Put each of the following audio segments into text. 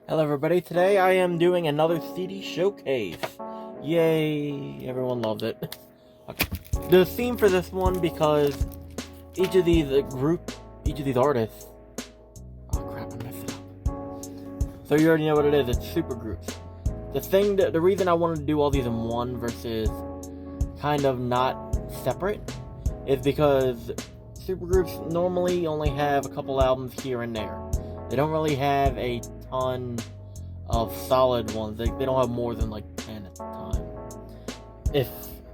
Hello everybody, today I am doing another CD showcase. Yay, everyone loves it. Okay. The theme for this one, because each of these artists... Oh crap, I messed it up. So you already know what it is, it's supergroups. The reason I wanted to do all these in one versus kind of not separate is because supergroups normally only have a couple albums here and there. They don't really have a ton of solid ones. They don't have more than like 10 at the time, if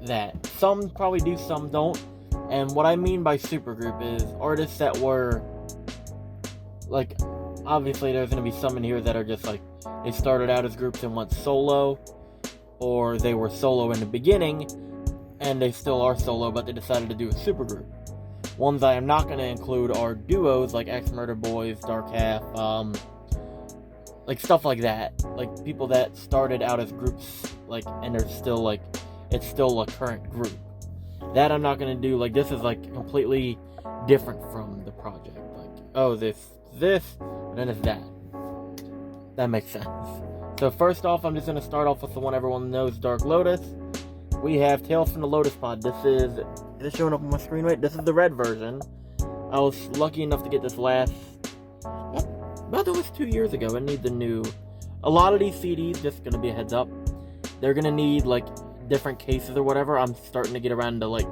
that. Some probably do, some don't. And what I mean by supergroup is artists that were like, obviously there's going to be some in here that are just like, they started out as groups and went solo, or they were solo in the beginning and they still are solo but they decided to do a supergroup. Ones I am not going to include are duos like Ex Murder Boys, Dark Half, like stuff like that. Like people that started out as groups, like, and they're still like, it's still a current group. That I'm not going to do. Like, this is like completely different from the project. Like, oh, this, and then it's that. That makes sense. So first off, I'm just going to start off with the one everyone knows, Dark Lotus. We have Tales from the Lotus Pod. Is it showing up on my screen right? This is the red version. I was lucky enough to get this about almost 2 years ago. I need the new... A lot of these CDs, just gonna be a heads up, they're gonna need, like, different cases or whatever. I'm starting to get around to, like,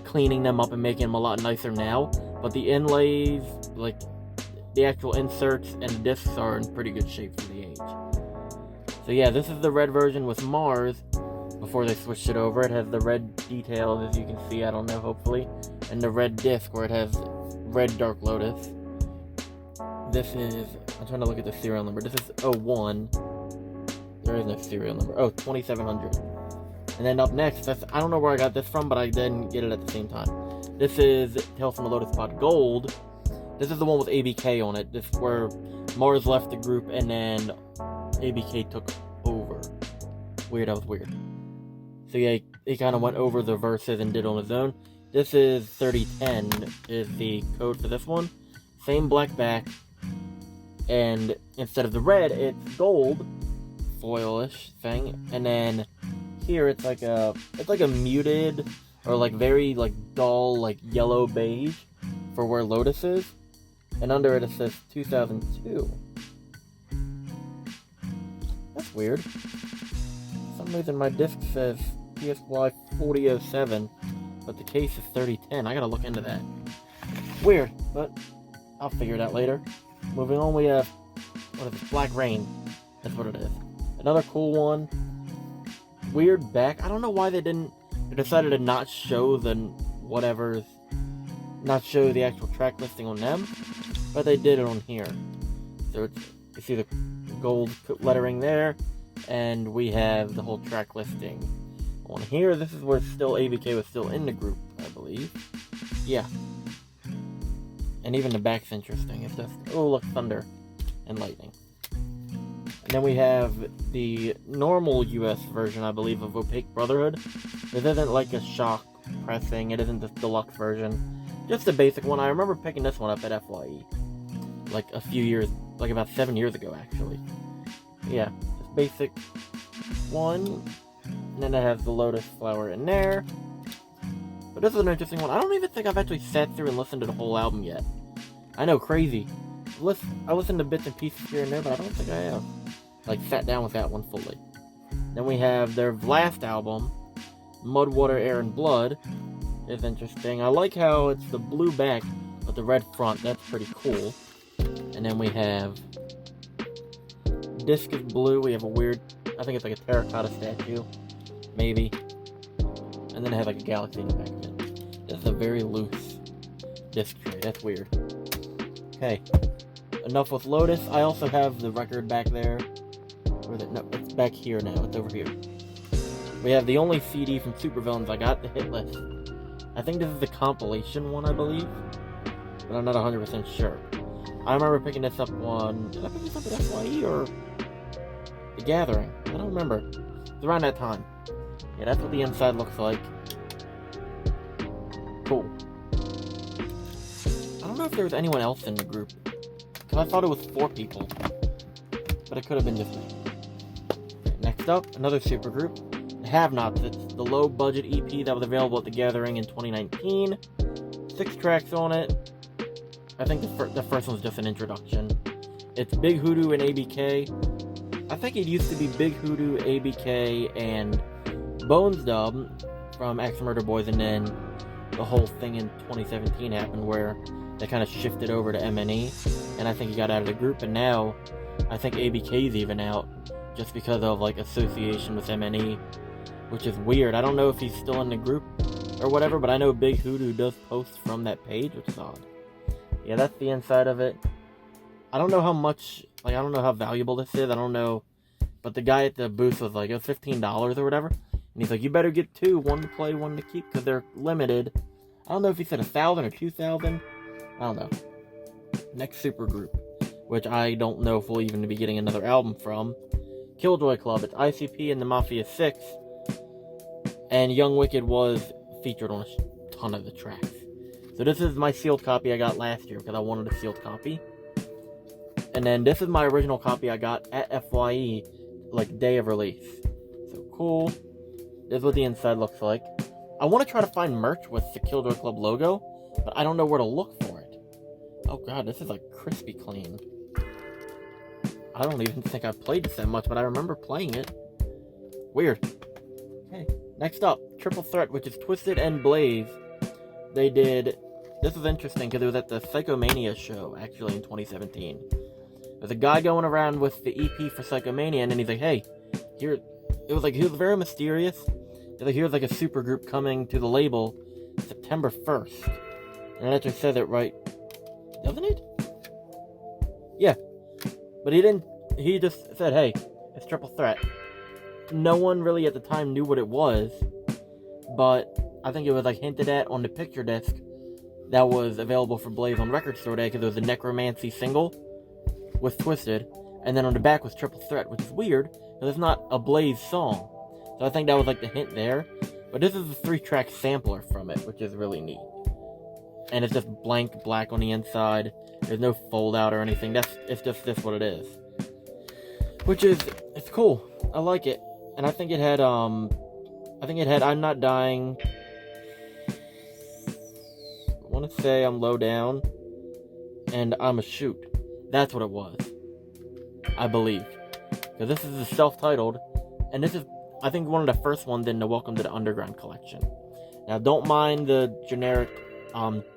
cleaning them up and making them a lot nicer now. But the inlays, like, the actual inserts and the discs are in pretty good shape for the age. So yeah, this is the red version with Mars. Before they switched it over, it has the red details, as you can see, I don't know, hopefully, and the red disc where it has red Dark Lotus. This is, I'm trying to look at the serial number, this is 01, there is no serial number, 2700. And then up next, I don't know where I got this from, but I didn't get it at the same time. This is Tales from the Lotus Pod Gold. This is the one with ABK on it, this is where Mars left the group and then ABK took over. Weird, that was weird. So yeah, he kind of went over the verses and did on his own. This is 3010 is the code for this one. Same black back, and instead of the red, it's gold, foil-ish thing. And then here it's like a muted or like very like dull like yellow beige for where Lotus is. And under it says 2002. That's weird. For some reason my disc says PSY 4007, but the case is 3010. I gotta look into that. Weird, but I'll figure it out later. Moving on, we have, what is it? Black Rain. That's what it is. Another cool one. Weird back. I don't know why they decided to not show not show the actual track listing on them, but they did it on here. So you see the gold lettering there, and we have the whole track listing on here. This is where still ABK was still in the group, I believe. Yeah. And even the back's interesting. It's just, oh look, thunder and lightning. And then we have the normal US version, I believe, of Opaque Brotherhood. This isn't like a shock pressing, it isn't the deluxe version. Just the basic one. I remember picking this one up at FYE. Like a few years, like about 7 years ago actually. Yeah, just basic one. And then it has the lotus flower in there. But this is an interesting one. I don't even think I've actually sat through and listened to the whole album yet. I know, crazy. I listened to bits and pieces here and there, but I don't think I have, like, sat down with that one fully. Then we have their last album, Mud, Water, Air, and Blood. Is interesting. I like how it's the blue back, but the red front. That's pretty cool. And then we have... Disc is blue. We have a weird... I think it's like a terracotta statue. Maybe. And then it has like a galaxy in the back of it. This is a very loose disc tray. That's weird. Okay. Enough with Lotus. I also have the record back there. No, it's back here now. It's over here. We have the only CD from Supervillains I got, the hit list. I think this is the compilation one, I believe. But I'm not 100% sure. I remember picking this up on... Did I pick this up at FYE or The Gathering? I don't remember. It's around that time. Yeah, that's what the inside looks like. Cool. I don't know if there was anyone else in the group, because I thought it was 4 people. but it could have been just me. Next up, another supergroup, Have Nots. It's the low-budget EP that was available at the Gathering in 2019. 6 tracks on it. I think the first one's just an introduction. It's Big Hoodoo and ABK. I think it used to be Big Hoodoo, ABK, and Bones Dub from Axe Murder Boys, and then the whole thing in 2017 happened where they kind of shifted over to MNE, and I think he got out of the group, and now I think ABK's even out just because of like association with MNE, which is weird. I don't know if he's still in the group or whatever, but I know Big Hoodoo does post from that page, which is odd. Yeah, that's the inside of it. I don't know how much, like, I don't know how valuable this is. I don't know, but the guy at the booth was like, it was $15 or whatever, and he's like, you better get 2, 1 to play, 1 to keep, because they're limited. I don't know if he said 1,000 or 2,000. I don't know. Next supergroup, which I don't know if we'll even be getting another album from. Killjoy Club. It's ICP and the Mafia 6. And Young Wicked was featured on a ton of the tracks. So this is my sealed copy I got last year because I wanted a sealed copy. And then this is my original copy I got at FYE, like day of release. So cool. This is what the inside looks like. I want to try to find merch with the Killjoy Club logo, but I don't know where to look for it. Oh god, this is like crispy clean. I don't even think I played this that much, but I remember playing it. Weird. Okay, next up, Triple Threat, which is Twisted and Blaze. They did... This was interesting because it was at the Psychomania show, actually, in 2017. There's a guy going around with the EP for Psychomania, and then he's like, hey, here... It was like, he was very mysterious. He's like, here's like a supergroup coming to the label September 1st. And it actually says it right. Doesn't it? Yeah. But he didn't... He just said, hey, it's Triple Threat. No one really at the time knew what it was, but I think it was like hinted at on the picture disc that was available for Blaze on Record Store Day, because it was a Necromancy single with Twisted, and then on the back was Triple Threat, which is weird, because it's not a Blaze song. So I think that was like the hint there. But this is a 3-track sampler from it, which is really neat. And it's just blank black on the inside. There's no fold out or anything. It's just this what it is. Which is, it's cool. I like it. And I think it had I'm Not Dying. I want to say I'm Low Down. And I'm a Shoot. That's what it was. I believe. Because this is a self-titled. And this is, I think, one of the first ones in the Welcome to the Underground collection. Now, don't mind the generic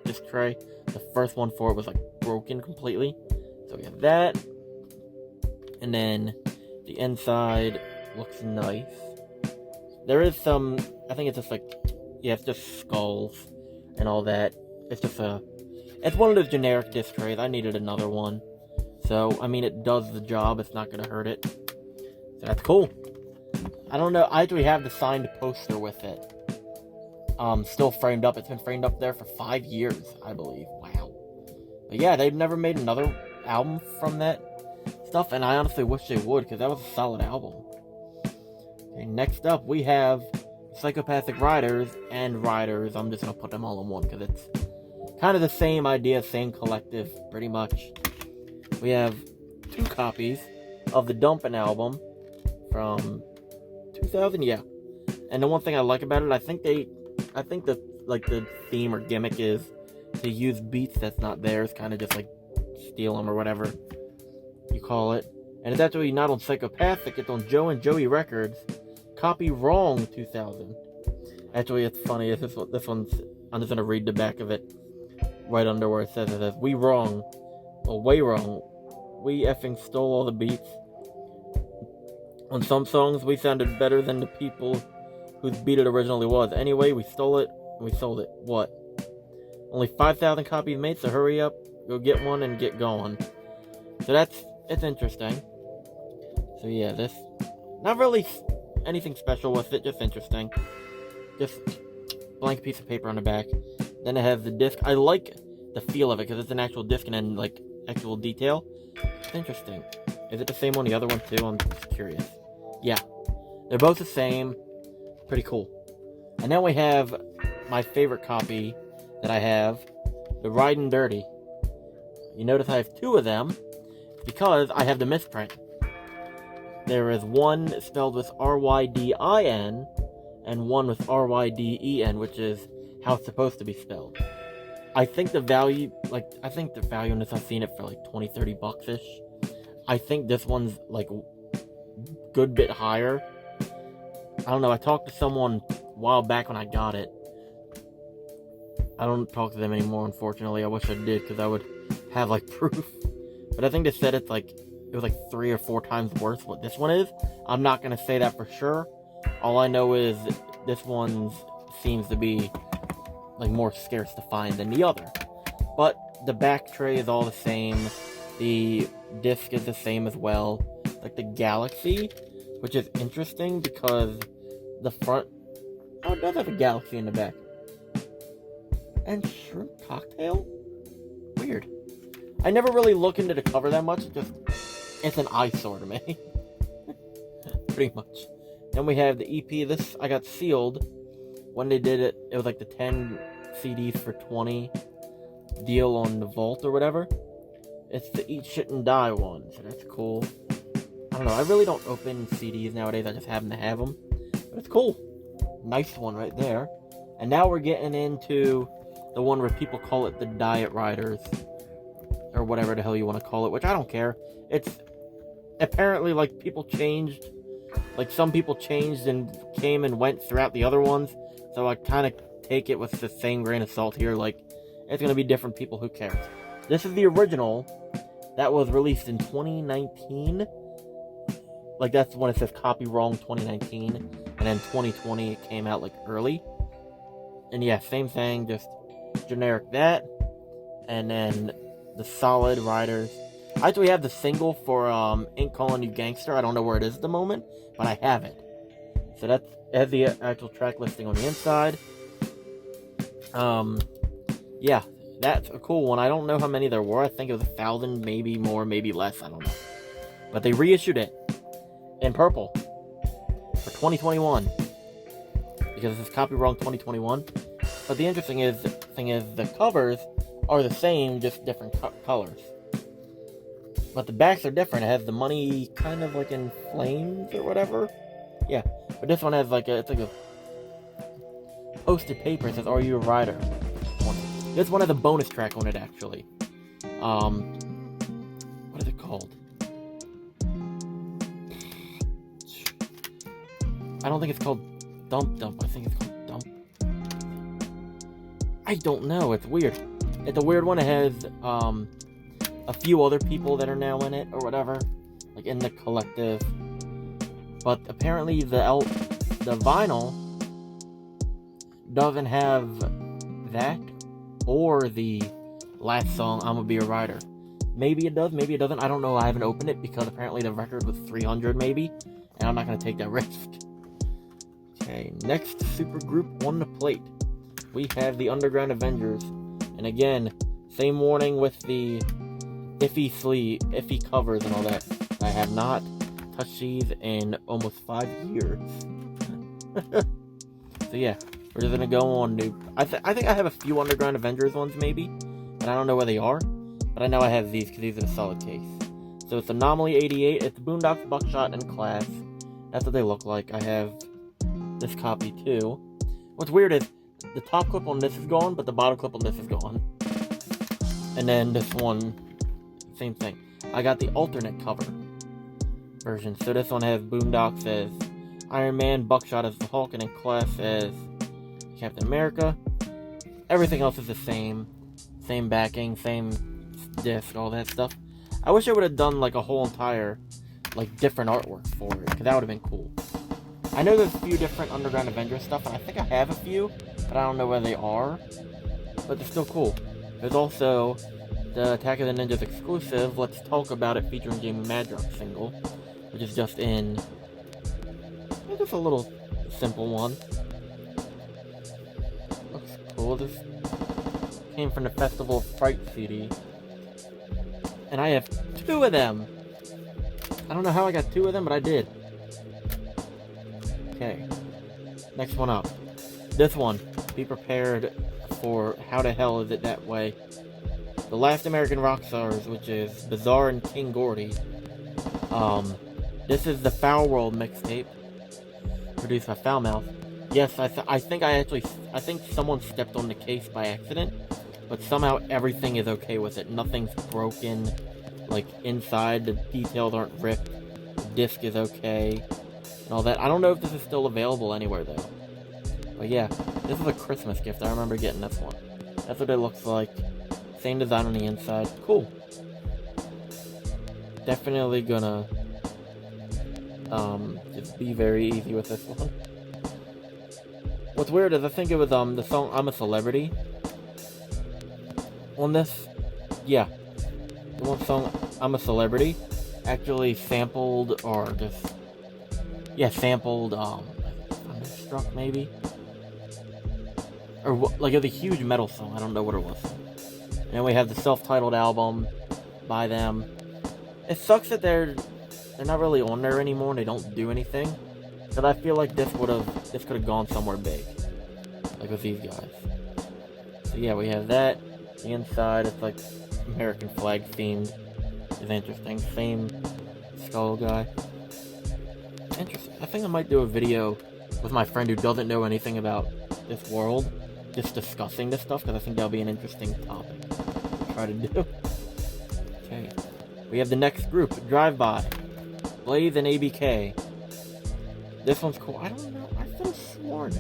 disc tray. The first one for it was like broken completely. So we have that. And then the inside looks nice. There is some, I think it's just like, yeah, it's just skulls and all that. It's just it's one of those generic disc trays. I needed another one. So, I mean, it does the job. It's not going to hurt it. So that's cool. I don't know. I actually have the signed poster with it. Still framed up. It's been framed up there for 5 years, I believe. Wow. But yeah, they've never made another album from that stuff, and I honestly wish they would, because that was a solid album. Okay, next up, we have Psychopathic Riders and Riders. I'm just going to put them all in one, because it's kind of the same idea, same collective, pretty much. We have 2 copies of the Dumpin' album from 2000, yeah. And the one thing I like about it, I think the theme or gimmick is to use beats that's not theirs, kind of just like steal them or whatever you call it. And it's actually not on Psychopathic, it's on Joe and Joey Records. Copy Wrong 2000. Actually, it's funny. This one's. I'm just gonna read the back of it right under where it says "We wrong, well, way wrong. We effing stole all the beats. On some songs, we sounded better than the people whose beat it originally was. Anyway, we stole it and we sold it. What? Only 5,000 copies made, so hurry up, go get one and get going." So it's interesting. So yeah, this not really anything special with it, just interesting. Just blank piece of paper on the back. Then it has the disc. I like the feel of it because it's an actual disc and then like actual detail. It's interesting. Is it the same on the other one too? I'm just curious. Yeah, they're both the same. Pretty cool. And then we have my favorite copy that I have, the Ridin' Dirty. You notice I have 2 of them because I have the misprint. There is one spelled with R-Y-D-I-N and one with R-Y-D-E-N, which is how it's supposed to be spelled. I think the value in this, I've seen it for like 20-30 bucks-ish. I think this one's like a good bit higher. I don't know, I talked to someone a while back when I got it. I don't talk to them anymore, unfortunately. I wish I did, because I would have like proof. But I think they said it was like 3 or 4 times worth what this one is. I'm not going to say that for sure. All I know is this one seems to be like more scarce to find than the other. But the back tray is all the same. The disc is the same as well. Like the Galaxy, which is interesting because the front... Oh, it does have a Galaxy in the back. And shrimp cocktail? Weird. I never really look into the cover that much, just... It's an eyesore to me. Pretty much. Then we have the EP. This I got sealed. When they did it, it was like the 10 CDs for 20 deal on the Vault or whatever. It's the Eat Shit and Die one, so that's cool. I don't know, I really don't open CDs nowadays, I just happen to have them. But it's cool. Nice one right there. And now we're getting into the one where people call it the Diet Riders. Or whatever the hell you want to call it, which I don't care. It's apparently like people changed. Like some people changed and came and went throughout the other ones. So I kind of take it with the same grain of salt here. Like, it's going to be different people, who cares? This is the original that was released in 2019. Like, that's when it says copy wrong 2019. And then 2020 it came out like early. And yeah, same thing, just generic that. And then the solid riders. I actually have the single for Ain't Calling You Gangster. I don't know where it is at the moment, but I have it. So it has the actual track listing on the inside. Yeah, that's a cool one. I don't know how many there were. I think it was 1,000, maybe more, maybe less. I don't know. But they reissued it in purple for 2021 because this is copy wrong 2021. But the interesting thing is the covers are the same, just different colors. But the backs are different. It has the money kind of like in flames or whatever. Yeah, but this one has it's like a posted paper. It says, "Are you a rider?" This one has a bonus track on it, actually. What is it called? I don't think it's called Dump Dump. I think it's called Dump. I don't know. It's weird. It's a weird one. It has a few other people that are now in it or whatever, like in the collective. But apparently the vinyl doesn't have that or the last song, "I'm Gonna Be a Rider." Maybe it does, maybe it doesn't. I don't know. I haven't opened it because apparently the record was 300 maybe, and I'm not gonna take that risk. Okay, next supergroup on the plate. We have the Underground Avengers, and again, same warning with the iffy covers and all that. I have not touched these in almost 5 years. So yeah, we're just gonna go on to... I think I have a few Underground Avengers ones maybe, but I don't know where they are. But I know I have these because these are a solid case. So it's Anomaly 88, it's Boondocks, Buckshot, and Class. That's what they look like. I have this copy too. What's weird is the top clip on this is gone, but the bottom clip on this is gone. And then this one, same thing. I got the alternate cover version. So this one has Boondocks as Iron Man, Buckshot as the Hulk, and then Class as Captain America. Everything else is the same. Same backing, same disc, all that stuff. I wish I would have done like a whole entire, like, different artwork for it, because that would have been cool. I know there's a few different Underground Avengers stuff, and I think I have a few, but I don't know where they are. But they're still cool. There's also the Attack of the Ninjas exclusive, Let's Talk About It, featuring Jamie Madrox single, which is just in... It's just a little simple one. Looks cool. This came from the Festival of Fright CD. And I have 2 of them! I don't know how I got 2 of them, but I did. Okay. Next one up. This one. Be prepared for How the Hell Is It That Way? The Last American Rock Stars, which is Bizarre and King Gordy. This is the Foul World mixtape, produced by Foul Mouth. Yes, I think someone stepped on the case by accident, but somehow everything is okay with it. Nothing's broken, like inside, the details aren't ripped, the disc is okay, and all that. I don't know if this is still available anywhere though. But yeah, this is a Christmas gift. I remember getting this one. That's what it looks like. Same design on the inside. Cool. Definitely gonna just be very easy with this one. What's weird is I think it was the song "I'm a Celebrity" on this. Yeah, the one song "I'm a Celebrity" actually sampled or just sampled Thunderstruck maybe, or like it was a huge metal song. I don't know what it was. And then we have the self-titled album by them. It sucks that they're not really on there anymore and they don't do anything. But I feel like this could have gone somewhere big. Like with these guys. So yeah, we have that. The inside, it's like American flag themed. Is interesting. Same skull guy. Interesting. I think I might do a video with my friend who doesn't know anything about this world. Just discussing this stuff, because I think that'll be an interesting topic to try to do. Okay. We have the next group, Drive By. Blaze and ABK. This one's cool. I don't know. I could have sworn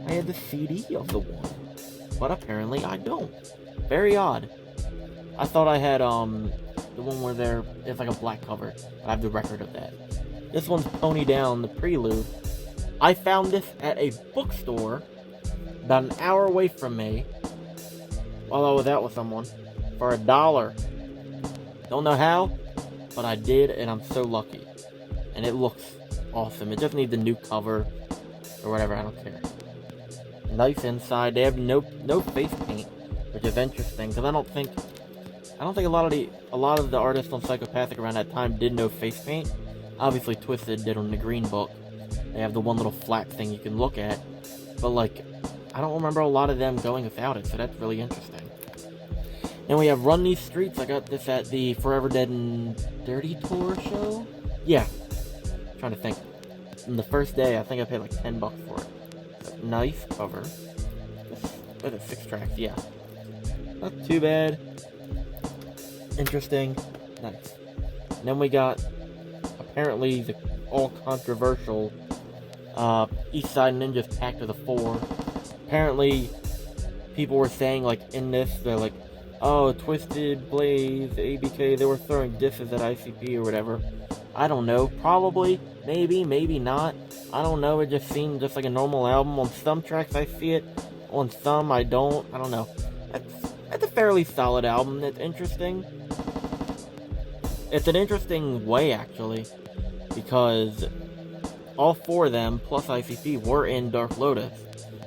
I had the CD of the one. But apparently I don't. Very odd. I thought I had, the one where it's like a black cover. I have the record of that. This one's Pony Down, the Prelude. I found this at a bookstore about an hour away from me while I was out with someone for $1. Don't know how, but I did, and I'm so lucky. And it looks awesome. It just needs a new cover or whatever. I don't care. Nice inside. They have no face paint, which is interesting because I don't think a lot of the artists on Psychopathic around that time did no face paint. Obviously, Twisted did on the Green Book. They have the one little flat thing you can look at, but like, I don't remember a lot of them going without it, so that's really interesting. Then we have Run These Streets. I got this at the Forever Dead and Dirty Tour show. Yeah, I'm trying to think. On the first day, I think I paid like $10 for it. But nice cover. What is it, 6 tracks? Yeah, not too bad. Interesting. Nice. And then we got apparently the all controversial East Side Ninjas Pact of the 4. Apparently, people were saying, like, in this, they're like, oh, Twisted, Blaze, ABK, they were throwing disses at ICP or whatever. I don't know. Probably. Maybe. Maybe not. I don't know. It just seemed just like a normal album. On some tracks, I see it. On some, I don't. I don't know. It's a fairly solid album. It's interesting. It's an interesting way, actually. Because all 4 of them, plus ICP, were in Dark Lotus.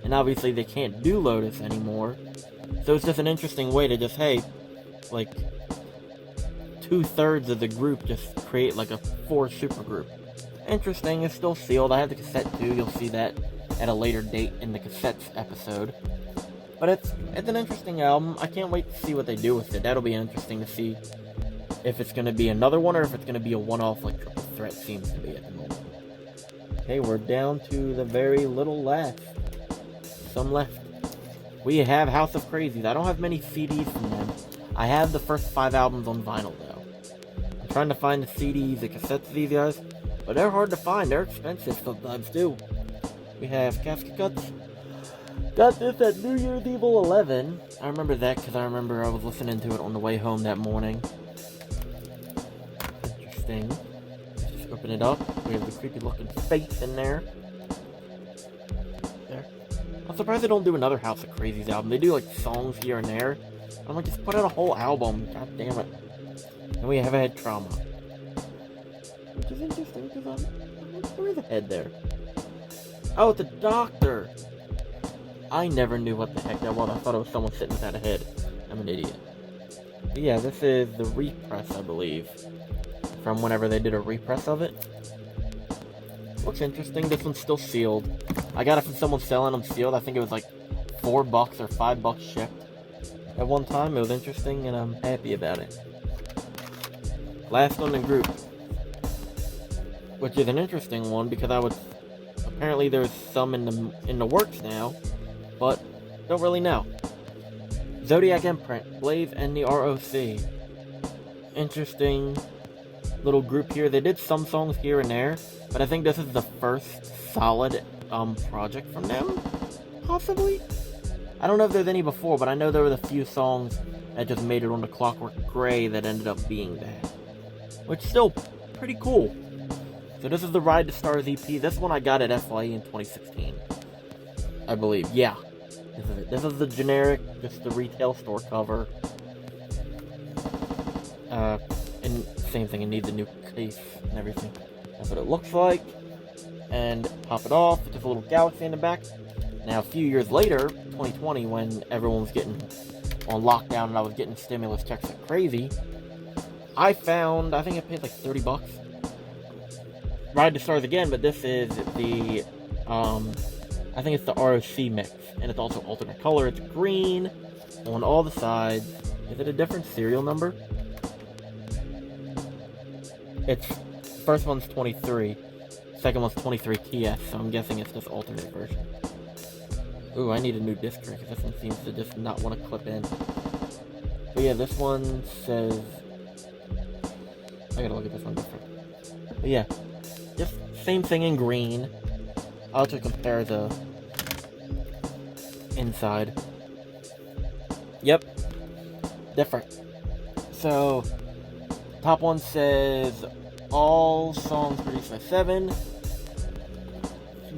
And obviously they can't do Lotus anymore. So it's just an interesting way to just, hey, like, 2/3 of the group just create like a 4 supergroup. Interesting. It's still sealed. I have the cassette too. You'll see that at a later date in the cassettes episode. But it's an interesting album. I can't wait to see what they do with it. That'll be interesting to see if it's going to be another one or if it's going to be a one-off like Triple Threat seems to be at the moment. Okay, we're down to the very little left. Some left. We have House of Crazies. I don't have many CDs from them. I have the first 5 albums on vinyl, though. I'm trying to find the CDs, the cassettes of these guys, but they're hard to find. They're expensive sometimes, too. We have Casket Cuts. Got this at New Year's Evil 11. I remember that because I remember I was listening to it on the way home that morning. Interesting. Let's just open it up. We have the creepy looking face in there. There. I'm surprised they don't do another House of Crazies album. They do like songs here and there. I'm like, just put out a whole album. God damn it. And we have a Head Trauma. Which is interesting because where's the head there? Oh, it's a doctor! I never knew what the heck that was. I thought it was someone sitting without a head. I'm an idiot. But yeah, this is the repress, I believe. From whenever they did a repress of it. Looks interesting. This one's still sealed. I got it from someone selling them sealed. I think it was like $4 or $5 shipped. At one time, it was interesting, and I'm happy about it. Last one in group. which is an interesting one because apparently there's some in the works now, but don't really know. Zodiac Imprint, Blaze and the ROC. Interesting little group here. They did some songs here and there, but I think this is the first solid project from them, possibly. I don't know if there's any before, but I know there were a few songs that just made it on the Clockwork Gray that ended up being that, which is still pretty cool. So this is the Ride to Stars EP. This one I got at FYE in 2016, I believe. Yeah, this is it. This is the generic, just the retail store cover. And same thing, it needs a new case and everything. That's what it looks like. And pop it off, just a little galaxy in the back. Now, a few years later, 2020, when everyone was getting on lockdown and I was getting stimulus checks like crazy, I think I paid like $30. Ride to Stars again, but this is the, I think it's the ROC mix, and it's also alternate color. It's green on all the sides. Is it a different serial number? First one's 23, second one's 23 TS, so I'm guessing it's this alternate version. Ooh, I need a new disc tray, because this one seems to just not want to clip in. But yeah, this one says... I gotta look at this one different. But yeah, just same thing in green. I'll just compare the inside. Yep, different. So, top one says all songs produced by Seven.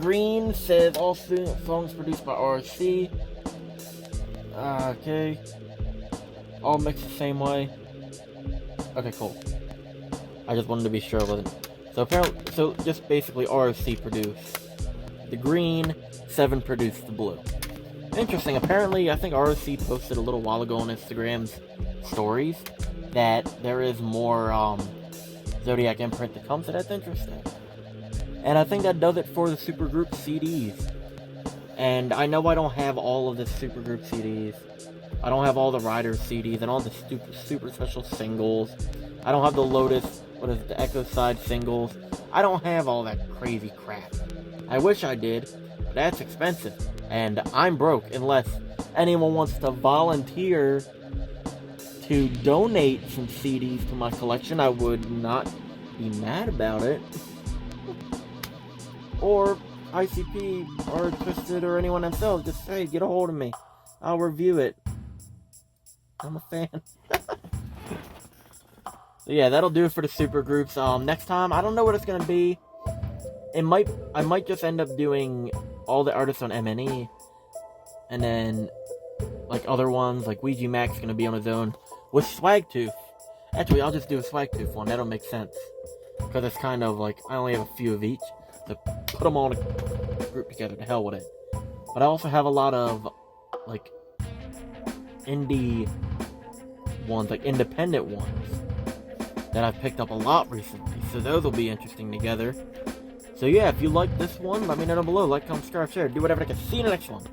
Green says all songs produced by RC. Okay. All mixed the same way. Okay, cool. I just wanted to be sure it wasn't. So just basically RC produced the green, Seven produced the blue. Interesting. Apparently, I think RC posted a little while ago on Instagram's stories that there is more Zodiac Imprint to come, so that's interesting. And I think that does it for the supergroup CDs. And I know I don't have all of the supergroup CDs. I don't have all the Riders CDs and all the super special singles. I don't have the Lotus, the Echo Side singles. I don't have all that crazy crap. I wish I did, but that's expensive. And I'm broke unless anyone wants to volunteer to donate some CDs to my collection. I would not be mad about it. Or ICP or Twisted or anyone themselves, just say, get a hold of me. I'll review it. I'm a fan. So yeah, that'll do it for the supergroups. Next time, I don't know what it's gonna be. I might just end up doing all the artists on MNE, and then like other ones, like Ouija Mac's gonna be on his own with Swagtooth. Actually, I'll just do a Swagtooth one. That'll make sense because it's kind of like I only have a few of each, so put them all in a group together. To hell with it. But I also have a lot of like indie ones, like independent ones that I've picked up a lot recently. So those will be interesting together. So yeah, if you like this one, let me know down below. Like, comment, subscribe, share, do whatever I can. See you in the next one.